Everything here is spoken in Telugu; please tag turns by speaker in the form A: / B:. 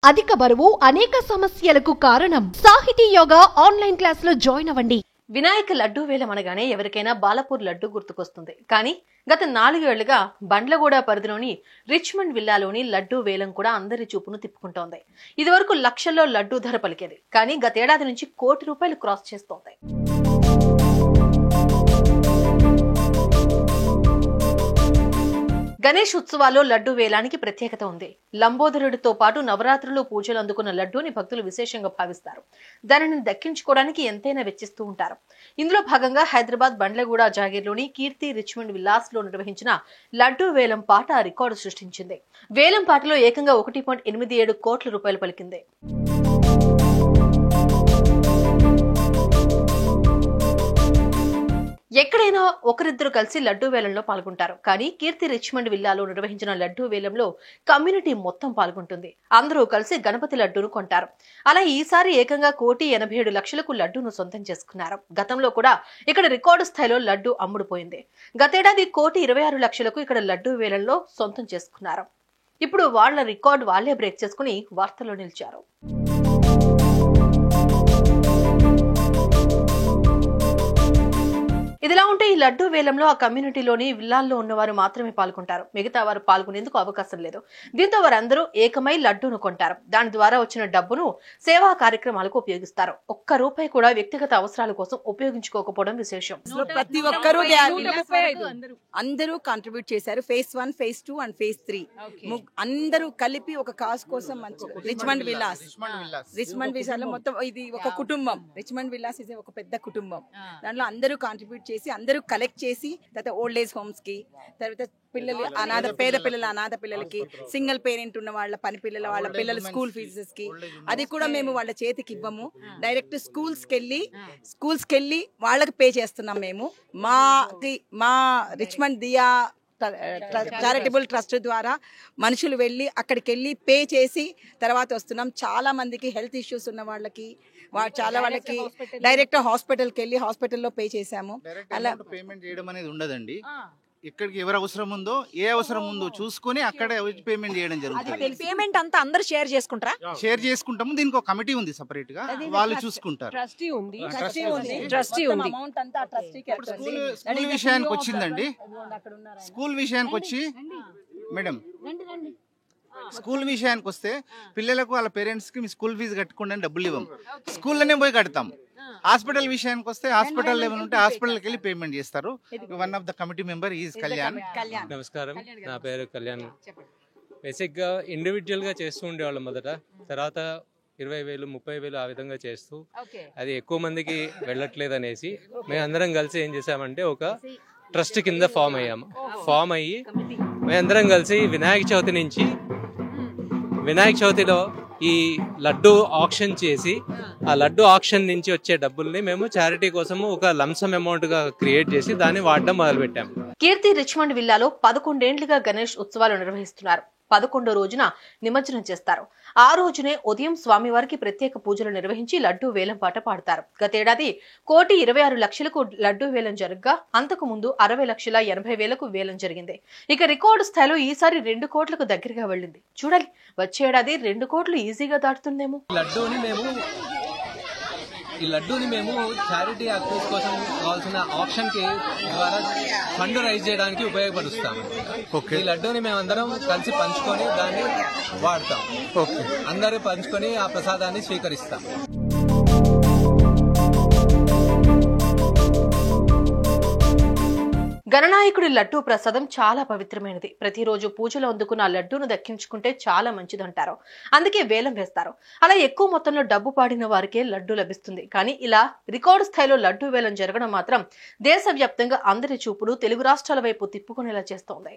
A: అధిక బరువు అనేక సమస్యలకు కారణం. సాహితీ యోగా ఆన్లైన్ క్లాస్ లో జాయిన్ అవ్వండి.
B: వినాయక లడ్డూ వేలం అనగానే ఎవరికైనా బాలాపూర్ లడ్డు గుర్తుకొస్తుంది. కానీ గత 4 ఏళ్లుగా బండ్లగూడ పరిధిలోని రిచ్మండ్ విల్లాలోని లడ్డూ వేలం కూడా అందరి చూపును తిప్పుకుంటోంది. ఇదివరకు లక్షల్లో లడ్డూ ధర పలికేది, కానీ గతేడాది నుంచి ₹1 కోటి క్రాస్ చేస్తోంది. గణేష్ ఉత్సవాల్లో లడ్డూ వేలానికి ప్రత్యేకత ఉంది. లంబోదరుడితో పాటు నవరాత్రులు పూజలు అందుకున్న లడ్డూని భక్తులు విశేషంగా భావిస్తారు. దానిని దక్కించుకోవడానికి ఎంతైనా వెచ్చిస్తూ ఉంటారు. ఇందులో భాగంగా హైదరాబాద్ బండ్లగూడ జాగీర్లోని కీర్తి రిచ్మండ్ విల్లాస్ లో నిర్వహించిన లడ్డూ వేలం పాట రికార్డు సృష్టించింది. వేలం పాటలో ఏకంగా ₹1.87 కోట్ల పలికింది. ఎక్కడైనా ఒకరిద్దరు కలిసి లడ్డూ వేలంలో పాల్గొంటారు. కానీ కీర్తి రిచ్మండ్ విల్లాలో నిర్వహించిన లడ్డూ వేలంలో కమ్యూనిటీ మొత్తం పాల్గొంటుంది. అందరూ కలిసి గణపతి లడ్డూను కొంటారు. అలా ఈసారి ఏకంగా ₹1,87,00,000కు లడ్డూను సొంతం చేసుకున్నారు. గతంలో కూడా ఇక్కడ రికార్డు స్థాయిలో లడ్డూ అమ్ముడుపోయింది. గతేడాది ₹1,26,00,000కు ఇక్కడ లడ్డూ వేలంలో సొంతం చేసుకున్నారు. ఇప్పుడు వాళ్ల రికార్డు వాళ్లే బ్రేక్ చేసుకుని వార్తల్లో నిలిచారు. ఇదిలా ఉంటే ఈ లడ్డూ వేలంలో ఆ కమ్యూనిటీలోని విల్లాల్లో ఉన్నవారు మాత్రమే పాల్గొంటారు. మిగతా వారు పాల్గొనేందుకు అవకాశం లేదు. దీంతో వారందరూ ఏకమై లడ్డూను కొంటారు. దాని ద్వారా వచ్చిన డబ్బును సేవా కార్యక్రమాలకు ఉపయోగిస్తారు. ₹1 కూడా వ్యక్తిగత అవసరాల కోసం ఉపయోగించుకోకపోవడం విశేషం.
C: ప్రతి ఒక్కరూ అందరూ కాంట్రిబ్యూట్ చేశారు. ఫేజ్ 1, ఫేజ్ 2 అండ్ ఫేజ్ 3 అందరూ కలిపి ఒక కాజ్ కోసం రిచ్మండ్ విల్లాస్ లో మొత్తం ఇది ఒక కుటుంబం. రిచ్మండ్ విల్లాస్ ఇది ఒక పెద్ద కుటుంబం. దాంట్లో అందరూ కాంట్రిబ్యూట్ చేసి అందరూ కలెక్ట్ చేసి తర్వాత ఓల్డ్ ఏజ్ హోమ్స్ కి, తర్వాత పిల్లలు పేద పిల్లలకి, సింగిల్ పేరెంట్ ఉన్న వాళ్ళ పని వాళ్ళ పిల్లల స్కూల్ ఫీజెస్ కి, అది కూడా మేము వాళ్ళ చేతికి ఇవ్వము. డైరెక్ట్ స్కూల్స్ కెళ్ళి వాళ్ళకి పే చేస్తున్నాం. మేము మా రిచ్మండ్ దియా చారిటబుల్ ట్రస్ట్ ద్వారా మనుషులు వెళ్ళి అక్కడికి వెళ్ళి పే చేసి తర్వాత వస్తున్నాం. చాలా మందికి హెల్త్ ఇష్యూస్ ఉన్న వాళ్ళకి చాలా వాళ్ళకి డైరెక్ట్ హాస్పిటల్కి వెళ్ళి హాస్పిటల్లో పే చేసాము. అలా
D: పేమెంట్ చేయడం అనేది ఉండదండి. ఎక్కడికి ఎవరు అవసరం ఉందో ఏ అవసరం ఉందో చూసుకుని అక్కడే పేమెంట్ చేయడం జరుగుతుంది.
E: పేమెంట్ అంతా అందరూ షేర్
D: చేసుకుంటాము. దీనికి ఒక కమిటీ ఉంది సెపరేట్ గా, వాళ్ళు చూసుకుంటారు. స్కూల్ విషయానికి వచ్చిందండి. స్కూల్ విషయానికి వచ్చి మేడం స్కూల్ విషయానికి వస్తే పిల్లలకు వాళ్ళ పేరెంట్స్ కి మీ స్కూల్ ఫీజు కట్టకుండా డబ్బులు ఇవ్వం, స్కూల్లోనే పోయి కడతాం. హాస్పిటల్ విషయానికి వస్తే హాస్పిటల్ ఏమైనా ఉంటే హాస్పిటల్కి వెళ్ళి పేమెంట్ చేస్తారు. One of the committee member is Kalyan.
F: నమస్కారం, నా పేరు కళ్యాణ్. బేసిక్ గా ఇండివిజువల్ గా చేస్తూ ఉండేవాళ్ళం మొదట. తర్వాత 20,000, 30,000 ఆ విధంగా చేస్తూ అది ఎక్కువ మందికి వెళ్ళట్లేదు అనేసి మేమందరం కలిసి ఏం చేసామంటే ఒక ట్రస్ట్ కింద ఫామ్ అయ్యి మేమందరం కలిసి వినాయక చవితిలో ఈ లడ్డు ఆక్షన్ చేసి ఆ లడ్డు ఆక్షన్ నుంచి వచ్చే డబ్బుల్ని మేము చారిటీ కోసము ఒక లంసమ్ అమౌంట్ గా క్రియేట్ చేసి దాన్ని వాడడం మొదలు పెట్టాం.
B: కీర్తి రిచ్మండ్ విల్లాలో 11 ఏళ్లుగా గణేష్ ఉత్సవాలు నిర్వహిస్తున్నారు. 11వ రోజున నిమజ్జనం చేస్తారు. ఆ రోజునే ఉదయం స్వామివారికి ప్రత్యేక పూజలు నిర్వహించి లడ్డూ వేలం పాట పాడతారు. గతేడాది ₹1,26,00,000కు లడ్డూ వేలం జరగగా అంతకు ముందు ₹60,80,000కు వేలం జరిగింది. ఇక రికార్డు స్థాయిలో ఈసారి ₹2 కోట్లకు దగ్గరగా వెళ్ళింది. చూడాలి, వచ్చే ఏడాది ₹2 కోట్లు ఈజీగా దాటుతుందేమో.
G: ఈ లడ్డూని మేము చారిటీ యాక్టివిటీస్ కోసం కావాల్సిన ఆప్షన్ కి ద్వారా ఫండ్ రైజ్ చేయడానికి ఉపయోగపరుస్తాం. ఈ లడ్డూని మేము అందరం కలిసి పంచుకొని దాన్ని వాడతాం. అందరూ పంచుకొని ఆ ప్రసాదాన్ని స్వీకరిస్తాం.
B: గణనాయకుడి లడ్డూ ప్రసాదం చాలా పవిత్రమైనది. ప్రతిరోజు పూజలో అందుకున్న లడ్డూను దక్కించుకుంటే చాలా మంచిదంటారు. అందుకే వేలం వేస్తారు. అలా ఎక్కువ మొత్తంలో డబ్బు పాడిన వారికే లడ్డూ లభిస్తుంది. కానీ ఇలా రికార్డు స్థాయిలో లడ్డూ వేలం జరగడం మాత్రం దేశవ్యాప్తంగా అందరి చూపులు తెలుగు రాష్ట్రాల వైపు తిప్పుకునేలా చేస్తోంది.